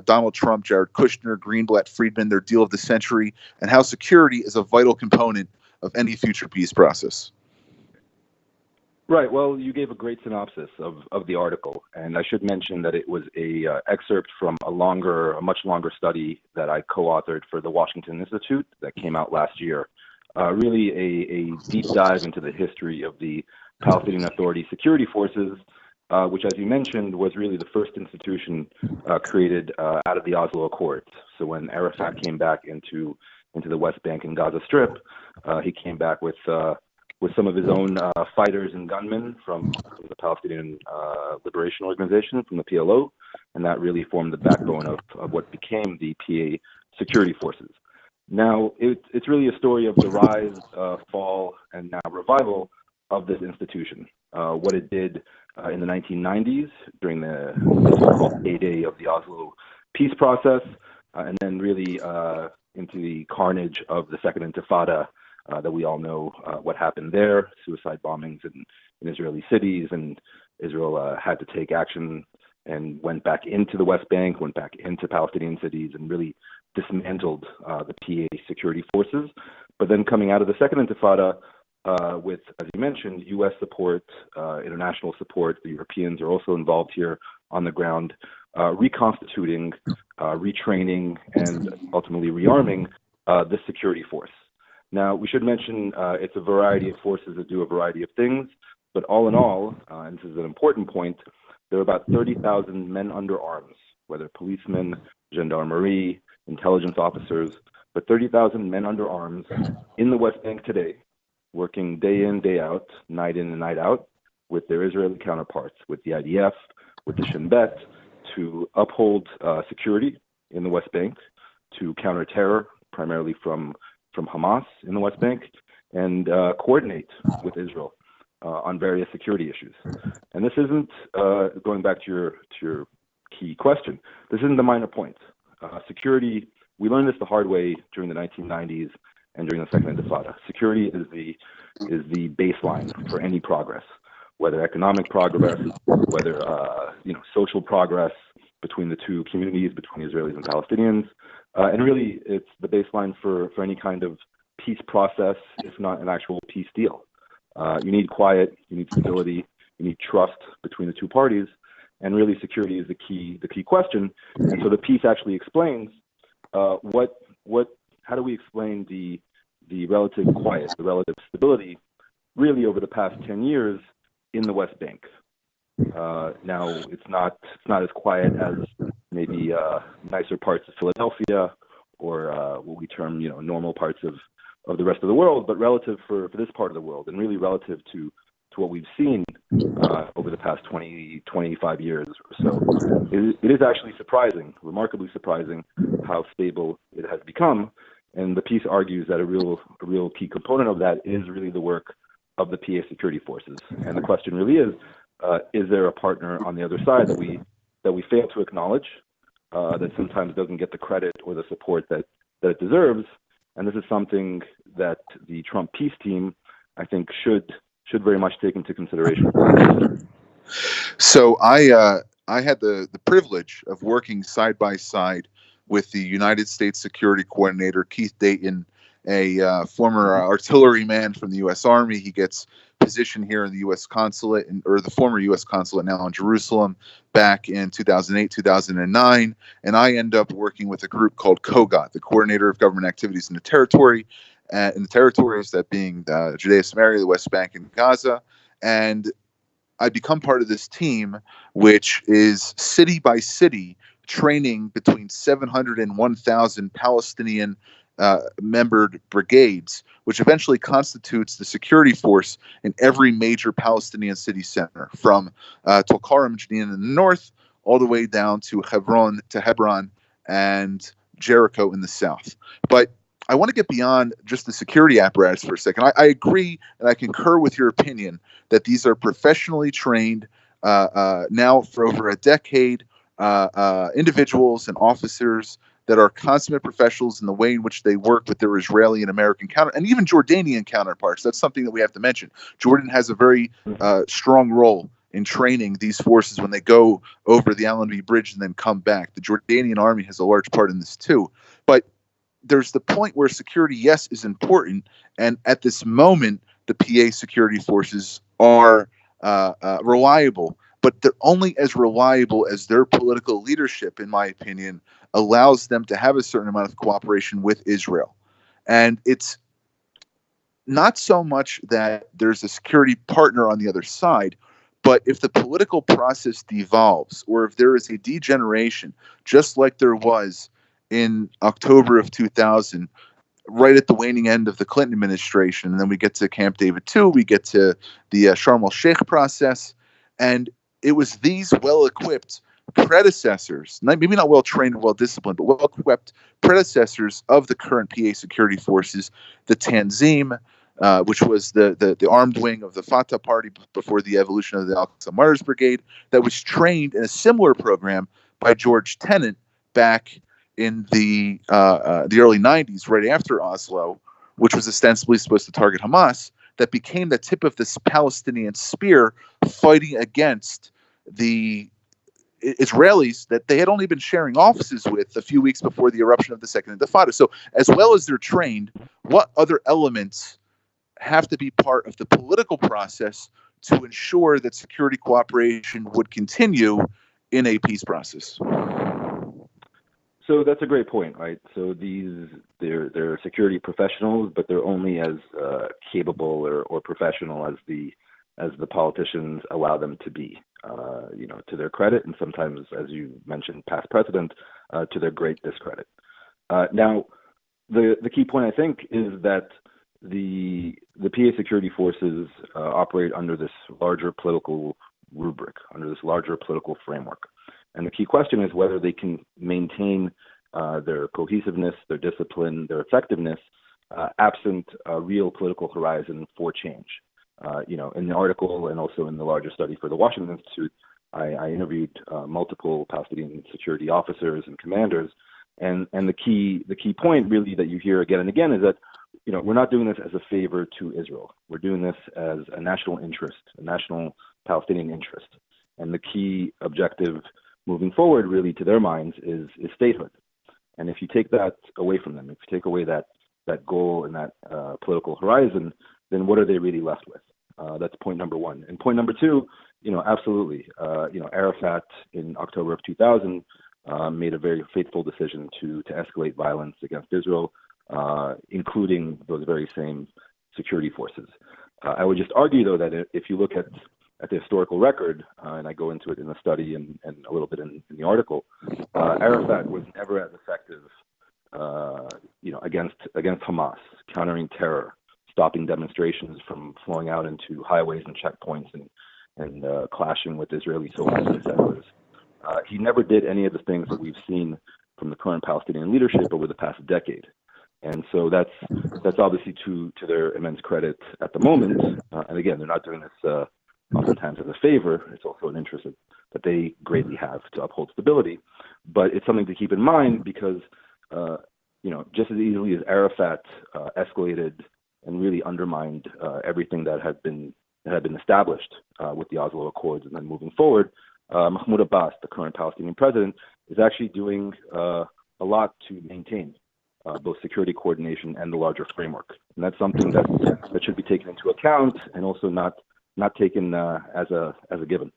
Donald Trump, Jared Kushner, Greenblatt, Friedman, their deal of the century, and how security is a vital component of any future peace process. Right. Well, you gave a great synopsis of the article, and I should mention that it was a excerpt from a much longer study that I co-authored for the Washington Institute that came out last year. Really a deep dive into the history of the Palestinian Authority security forces, which, as you mentioned, was really the first institution created out of the Oslo Accords. So when Arafat came back into the West Bank and Gaza Strip, he came back with some of his own fighters and gunmen from the Palestinian Liberation Organization, from the PLO, and that really formed the backbone of what became the PA security forces. Now, it's really a story of the rise, fall, and now revival of this institution. What it did in the 1990s during the so-called heyday of the Oslo peace process, and then really into the carnage of the Second Intifada, that we all know what happened there, suicide bombings in Israeli cities, and Israel had to take action and went back into the West Bank, went back into Palestinian cities, and really dismantled the PA security forces. But then coming out of the Second Intifada, with, as you mentioned, U.S. support, international support, the Europeans are also involved here on the ground, reconstituting, retraining, and ultimately rearming this security force. Now, we should mention it's a variety of forces that do a variety of things, but all in all, and this is an important point, there are about 30,000 men under arms, whether policemen, gendarmerie, intelligence officers, but 30,000 men under arms in the West Bank today, working day in, day out, night in and night out, with their Israeli counterparts, with the IDF, with the Shin Bet, to uphold security in the West Bank, to counter terror, primarily from Hamas in the West Bank, and coordinate with Israel on various security issues. And this isn't, going back to your key question, this isn't a minor point. Security, we learned this the hard way during the 1990s and during the Second Intifada. Security is the baseline for any progress, whether economic progress, whether social progress between the two communities, between Israelis and Palestinians. And really, it's the baseline for any kind of peace process, if not an actual peace deal. You need quiet, you need stability, you need trust between the two parties, and really security is the key question. And so the piece actually explains how do we explain the relative quiet, the relative stability, really over the past 10 years in the West Bank. Now, it's not as quiet as maybe nicer parts of Philadelphia or what we term, normal parts of the rest of the world, but relative for this part of the world, and really relative to what we've seen over the past 25 years or so. It is actually surprising, remarkably surprising, how stable it has become. And the piece argues that a real key component of that is really the work of the PA security forces. And the question really is there a partner on the other side that we fail to acknowledge, that sometimes doesn't get the credit or the support that it deserves? And this is something that the Trump peace team, I think, should very much take into consideration. So I had the privilege of working side by side with the United States Security Coordinator, Keith Dayton, a former artilleryman from the U.S. Army. He gets positioned here in the U.S. consulate, or the former U.S. consulate now in Jerusalem, back in 2008, 2009. And I end up working with a group called COGOT, the Coordinator of Government Activities in the Territory, in the territories, that being Judea, Samaria, the West Bank, and Gaza. And I become part of this team, which is city by city training between 700 and 1,000 Palestinian membered brigades, which eventually constitutes the security force in every major Palestinian city center, from Tulkarem, Jenin in the north, all the way down to Hebron and Jericho in the south. But I want to get beyond just the security apparatus for a second. I agree and I concur with your opinion that these are professionally trained, now for over a decade, individuals and officers that are consummate professionals in the way in which they work with their Israeli and American and even Jordanian counterparts. That's something that we have to mention. Jordan has a very strong role in training these forces when they go over the Allenby Bridge and then come back. The Jordanian army has a large part in this too. But there's the point where security, yes, is important. And at this moment, the PA security forces are reliable, but they're only as reliable as their political leadership, in my opinion, allows them to have a certain amount of cooperation with Israel. And it's not so much that there's a security partner on the other side, but if the political process devolves, or if there is a degeneration, just like there was in October of 2000, right at the waning end of the Clinton administration, and then we get to Camp David II, we get to the Sharm el-Sheikh process, and it was these well-equipped predecessors, maybe not well-trained or well-disciplined, but well-equipped predecessors of the current PA security forces, the Tanzim, which was the armed wing of the Fatah party before the evolution of the Al-Aqsa Martyrs Brigade, that was trained in a similar program by George Tenet back in the early 90s, right after Oslo, which was ostensibly supposed to target Hamas, that became the tip of this Palestinian spear fighting against the Israelis that they had only been sharing offices with a few weeks before the eruption of the Second Intifada. So as well as they're trained, what other elements have to be part of the political process to ensure that security cooperation would continue in a peace process? So that's a great point, right? So they're security professionals, but they're only as capable or professional as the politicians allow them to be. To their credit, and sometimes, as you mentioned, past precedent, to their great discredit. Now, the key point I think is that the PA security forces operate under this larger political rubric, under this larger political framework. And the key question is whether they can maintain their cohesiveness, their discipline, their effectiveness, absent a real political horizon for change. In the article and also in the larger study for the Washington Institute, I interviewed multiple Palestinian security officers and commanders, and the key point really that you hear again and again is that we're not doing this as a favor to Israel. We're doing this as a national interest, a national Palestinian interest, and the key objective moving forward, really, to their minds, is statehood. And if you take that away from them, if you take away that goal and that political horizon, then what are they really left with? That's point number one. And point number two, absolutely. Arafat in October of 2000 made a very fateful decision to escalate violence against Israel, including those very same security forces. I would just argue, though, that if you look at the historical record, and I go into it in the study and a little bit in the article, Arafat was never as effective, against Hamas, countering terror, stopping demonstrations from flowing out into highways and checkpoints and clashing with Israeli soldiers and settlers. He never did any of the things that we've seen from the current Palestinian leadership over the past decade. And so that's obviously to their immense credit at the moment. And again, they're not doing this oftentimes as a favor. It's also an interest that they greatly have to uphold stability. But it's something to keep in mind because, just as easily as Arafat escalated and really undermined everything that had been established with the Oslo Accords, and then moving forward, Mahmoud Abbas, the current Palestinian president, is actually doing a lot to maintain both security coordination and the larger framework, and that's something that should be taken into account and also not taken as a given.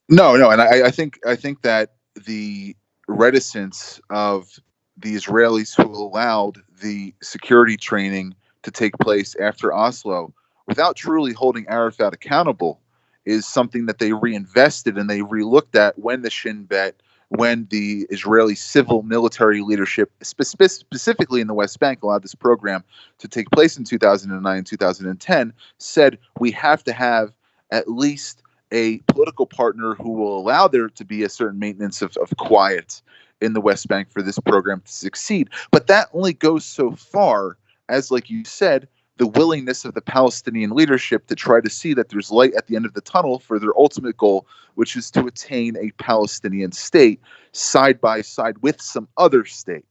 No, and I think that the reticence of the Israelis who allowed the security training to take place after Oslo, without truly holding Arafat accountable, is something that they reinvested and they relooked at when the Shin Bet, when the Israeli civil military leadership, specifically in the West Bank, allowed this program to take place in 2009, 2010, said we have to have at least a political partner who will allow there to be a certain maintenance of quiet in the West Bank for this program to succeed. But that only goes so far as, like you said, the willingness of the Palestinian leadership to try to see that there's light at the end of the tunnel for their ultimate goal, which is to attain a Palestinian state side by side with some other state.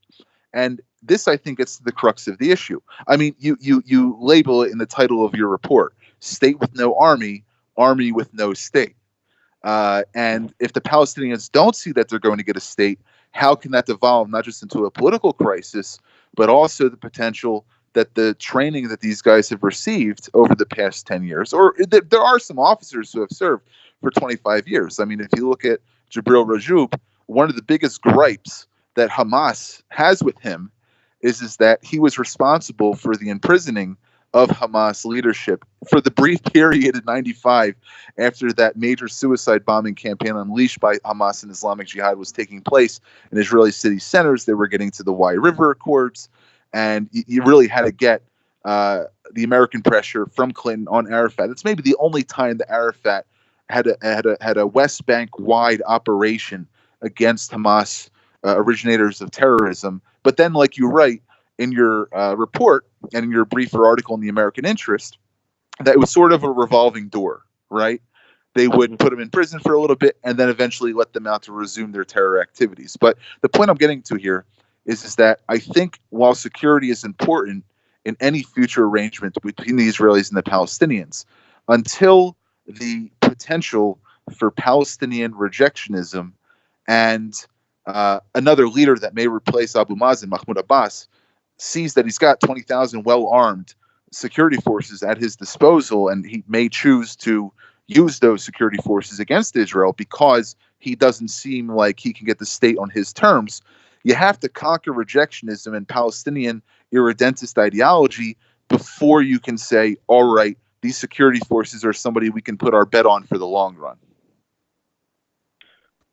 And this, I think, gets to the crux of the issue. I mean, you label it in the title of your report: "State with no army, army with no state." And if the Palestinians don't see that they're going to get a state, how can that devolve not just into a political crisis, but also the potential that the training that these guys have received over the past 10 years, or there are some officers who have served for 25 years. I mean, if you look at Jibril Rajoub, one of the biggest gripes that Hamas has with him is that he was responsible for the imprisoning of Hamas leadership for the brief period in 95 after that major suicide bombing campaign unleashed by Hamas and Islamic Jihad was taking place in Israeli city centers. They were getting to the Wye River Accords, and you really had to get the American pressure from Clinton on Arafat. It's maybe the only time that Arafat had a West Bank wide operation against Hamas originators of terrorism. But then, like you write in your report and in your briefer article in the American Interest, that it was sort of a revolving door, right? They would put them in prison for a little bit and then eventually let them out to resume their terror activities. But the point I'm getting to here is that I think while security is important in any future arrangement between the Israelis and the Palestinians, until the potential for Palestinian rejectionism and another leader that may replace Abu Mazen, Mahmoud Abbas, sees that he's got 20,000 well-armed security forces at his disposal, and he may choose to use those security forces against Israel because he doesn't seem like he can get the state on his terms. You have to conquer rejectionism and Palestinian irredentist ideology before you can say, all right, these security forces are somebody we can put our bet on for the long run.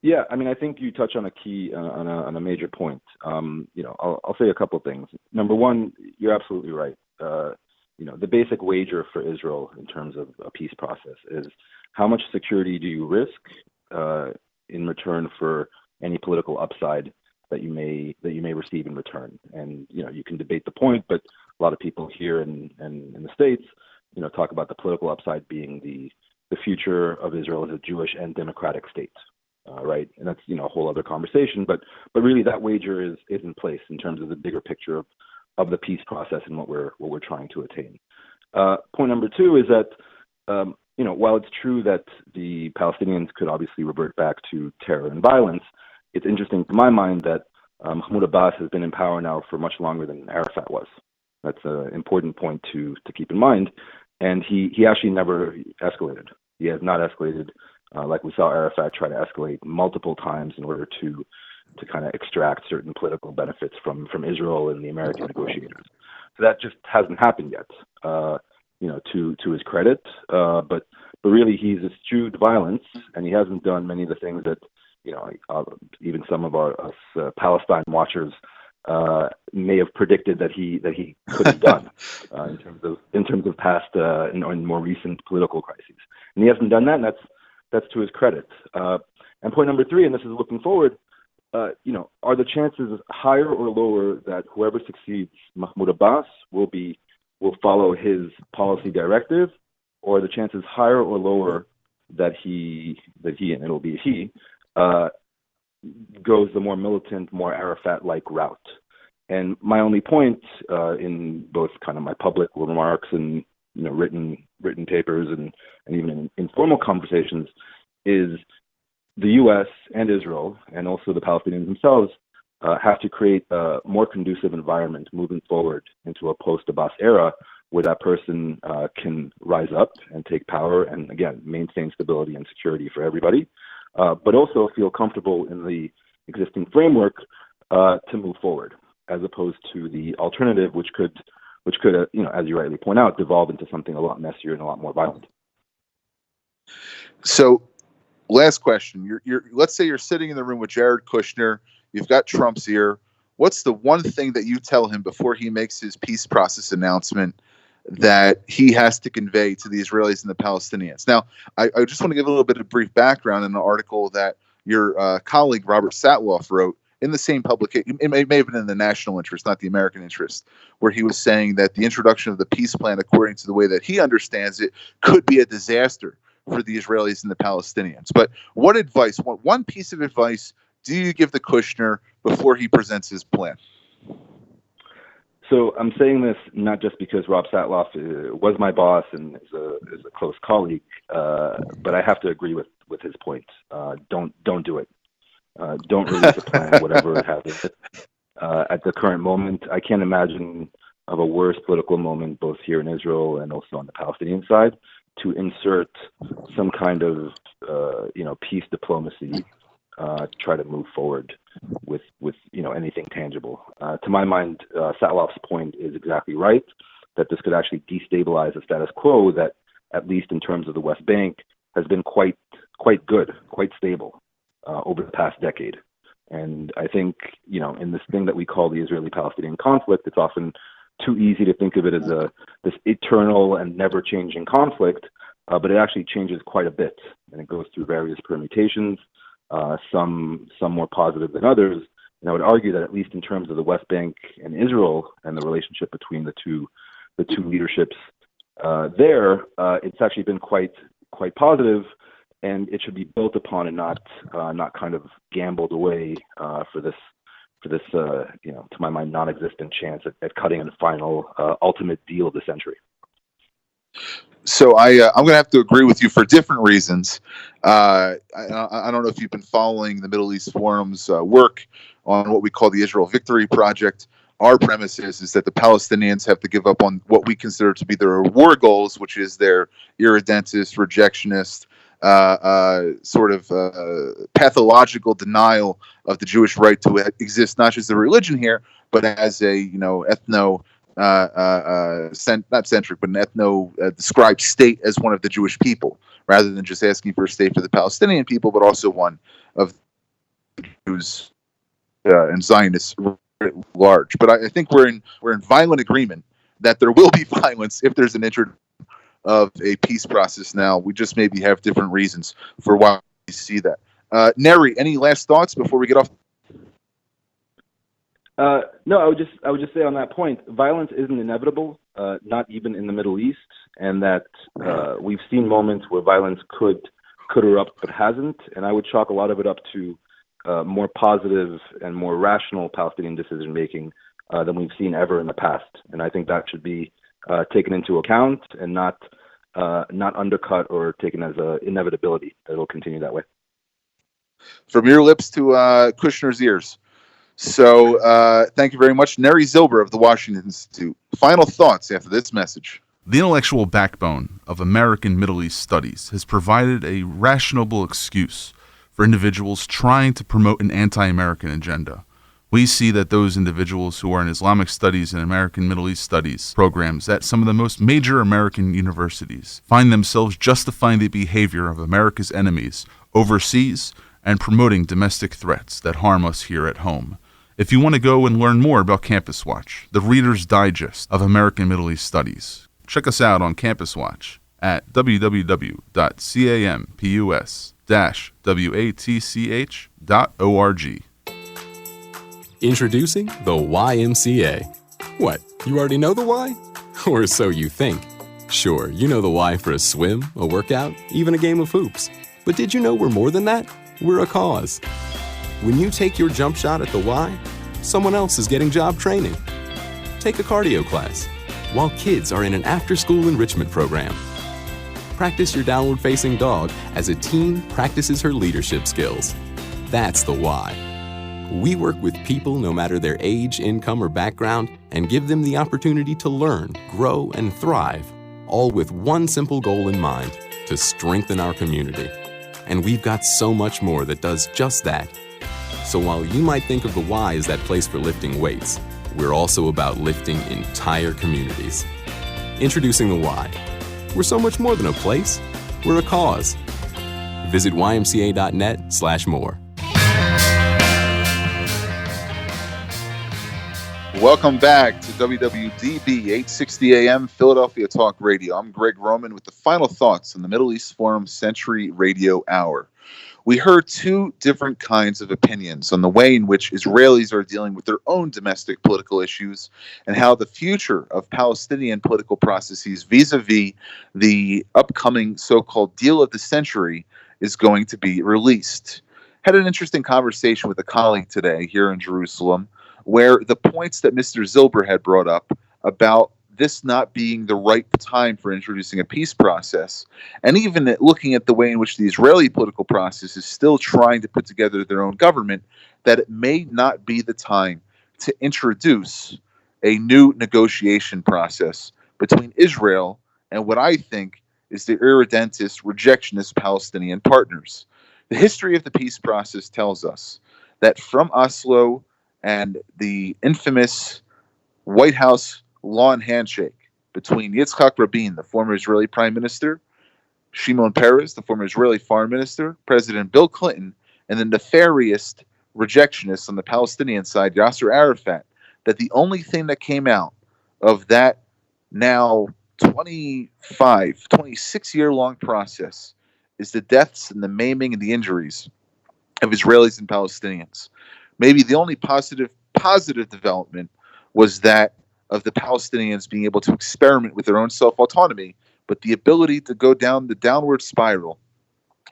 Yeah, I mean, I think you touch on a key, on a major point. I'll say a couple of things. Number one, you're absolutely right. The basic wager for Israel in terms of a peace process is how much security do you risk in return for any political upside that you may receive in return. And you can debate the point, but a lot of people here in the States, talk about the political upside being the future of Israel as a Jewish and democratic state. Right, and that's a whole other conversation. But really, that wager is in place in terms of the bigger picture of the peace process and what we're trying to attain. Point number two is that while it's true that the Palestinians could obviously revert back to terror and violence, it's interesting to my mind that Mahmoud Abbas has been in power now for much longer than Arafat was. That's an important point to keep in mind. And he actually never escalated. He has not escalated. Like we saw Arafat try to escalate multiple times in order to kind of extract certain political benefits from Israel and the American negotiators. So that just hasn't happened yet, to his credit. But really, he's eschewed violence, and he hasn't done many of the things that even some of us Palestine watchers may have predicted that he could have done in terms of past and more recent political crises. And he hasn't done that, and that's to his credit. And point number three, and this is looking forward, are the chances higher or lower that whoever succeeds Mahmoud Abbas will follow his policy directive, or are the chances higher or lower that he and it'll be he goes the more militant, more Arafat-like route? And my only point in both kind of my public remarks and written papers and even in informal conversations is the U.S. and Israel and also the Palestinians themselves have to create a more conducive environment moving forward into a post-Abbas era where that person can rise up and take power and, again, maintain stability and security for everybody, but also feel comfortable in the existing framework to move forward, as opposed to the alternative, which could, as you rightly point out, devolve into something a lot messier and a lot more violent. So, last question. Let's say you're sitting in the room with Jared Kushner. You've got Trump's ear. What's the one thing that you tell him before he makes his peace process announcement that he has to convey to the Israelis and the Palestinians? Now, I just want to give a little bit of brief background in an article that your colleague Robert Satloff wrote in the same publication. It may have been in the national interest, not the American interest, where he was saying that the introduction of the peace plan, according to the way that he understands it, could be a disaster for the Israelis and the Palestinians. But what advice, one piece of advice, do you give to Kushner before he presents his plan? So I'm saying this not just because Rob Satloff was my boss and is a close colleague, but I have to agree with his point. Don't do it. Don't release a plan, whatever it has. At the current moment, I can't imagine of a worse political moment, both here in Israel and also on the Palestinian side, to insert some kind of peace diplomacy, try to move forward with anything tangible. To my mind, Satloff's point is exactly right, that this could actually destabilize the status quo that, at least in terms of the West Bank, has been quite good, quite stable over the past decade. And I think, in this thing that we call the Israeli-Palestinian conflict, it's often too easy to think of it as this eternal and never-changing conflict, but it actually changes quite a bit, and it goes through various permutations, some more positive than others. And I would argue that, at least in terms of the West Bank and Israel and the relationship between the two leaderships it's actually been quite positive, and it should be built upon and not kind of gambled away for this to my mind, non-existent chance at cutting a final ultimate deal of the century. So I'm going to have to agree with you for different reasons. I don't know if you've been following the Middle East Forum's work on what we call the Israel Victory Project. Our premise is that the Palestinians have to give up on what we consider to be their war goals, which is their irredentist, rejectionist, pathological denial of the Jewish right to exist, not just a religion here, but as a not centric, but an ethno-described state as one of the Jewish people, rather than just asking for a state for the Palestinian people, but also one of Jews and Zionists at large. But I think we're in violent agreement that there will be violence if there's an introduction of a peace process. Now, we just maybe have different reasons for why we see that. Neri, any last thoughts before we get off? No, I would just say on that point, violence isn't inevitable, not even in the Middle East, and that we've seen moments where violence could erupt but hasn't, and I would chalk a lot of it up to more positive and more rational Palestinian decision making than we've seen ever in the past, and I think that should be taken into account and not undercut or taken as an inevitability that it'll continue that way. From your lips to Kushner's ears. So thank you very much. Neri Zilber of the Washington Institute. Final thoughts after this message. The intellectual backbone of American Middle East studies has provided a rationable excuse for individuals trying to promote an anti-American agenda. We see that those individuals who are in Islamic studies and American Middle East studies programs at some of the most major American universities find themselves justifying the behavior of America's enemies overseas and promoting domestic threats that harm us here at home. If you want to go and learn more about Campus Watch, the Reader's Digest of American Middle East Studies, check us out on Campus Watch at www.campus-watch.org. Introducing the YMCA. What, you already know the why? Or so you think. Sure, you know the why for a swim, a workout, even a game of hoops. But did you know we're more than that? We're a cause. When you take your jump shot at the Y, someone else is getting job training. Take a cardio class, while kids are in an after-school enrichment program. Practice your downward-facing dog as a teen practices her leadership skills. That's the why. We work with people no matter their age, income, or background and give them the opportunity to learn, grow, and thrive, all with one simple goal in mind, to strengthen our community. And we've got so much more that does just that. So while you might think of the Y as that place for lifting weights, we're also about lifting entire communities. Introducing the Y. We're so much more than a place. We're a cause. Visit ymca.net/more. Welcome back to WWDB 860 AM Philadelphia Talk Radio. I'm Gregg Roman with the final thoughts on the Middle East Forum Sentry Radio Hour. We heard two different kinds of opinions on the way in which Israelis are dealing with their own domestic political issues and how the future of Palestinian political processes vis-a-vis the upcoming so-called deal of the century is going to be released. Had an interesting conversation with a colleague today here in Jerusalem where the points that Mr. Zilber had brought up about this not being the right time for introducing a peace process, and even looking at the way in which the Israeli political process is still trying to put together their own government, that it may not be the time to introduce a new negotiation process between Israel and what I think is the irredentist, rejectionist Palestinian partners. The history of the peace process tells us that from Oslo and the infamous White House lawn handshake between Yitzhak Rabin, the former Israeli prime minister, Shimon Peres, the former Israeli foreign minister, President Bill Clinton, and the nefarious rejectionists on the Palestinian side, Yasser Arafat, that the only thing that came out of that now 26-year-long process is the deaths and the maiming and the injuries of Israelis and Palestinians. Maybe the only positive development was that of the Palestinians being able to experiment with their own self-autonomy, but the ability to go down the downward spiral,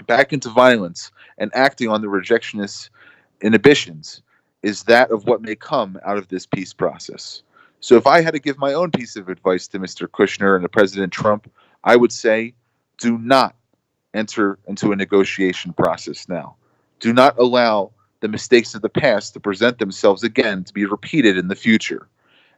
back into violence, and acting on the rejectionist inhibitions is that of what may come out of this peace process. So if I had to give my own piece of advice to Mr. Kushner and to President Trump, I would say, do not enter into a negotiation process now. Do not allow the mistakes of the past to present themselves again to be repeated in the future.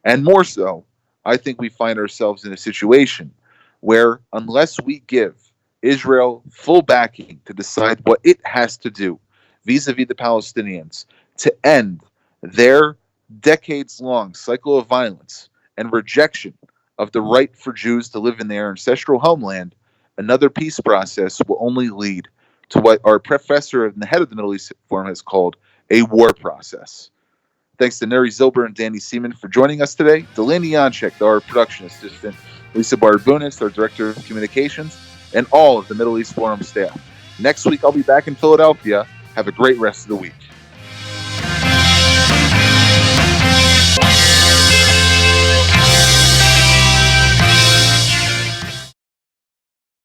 And more so, I think we find ourselves in a situation where unless we give Israel full backing to decide what it has to do vis-a-vis the Palestinians to end their decades-long cycle of violence and rejection of the right for Jews to live in their ancestral homeland, another peace process will only lead to what our professor and the head of the Middle East Forum has called a war process. Thanks to Neri Zilber and Danny Seaman for joining us today. Delaney Yanchek, our production assistant, Lisa Barbunas, our director of communications, and all of the Middle East Forum staff. Next week, I'll be back in Philadelphia. Have a great rest of the week.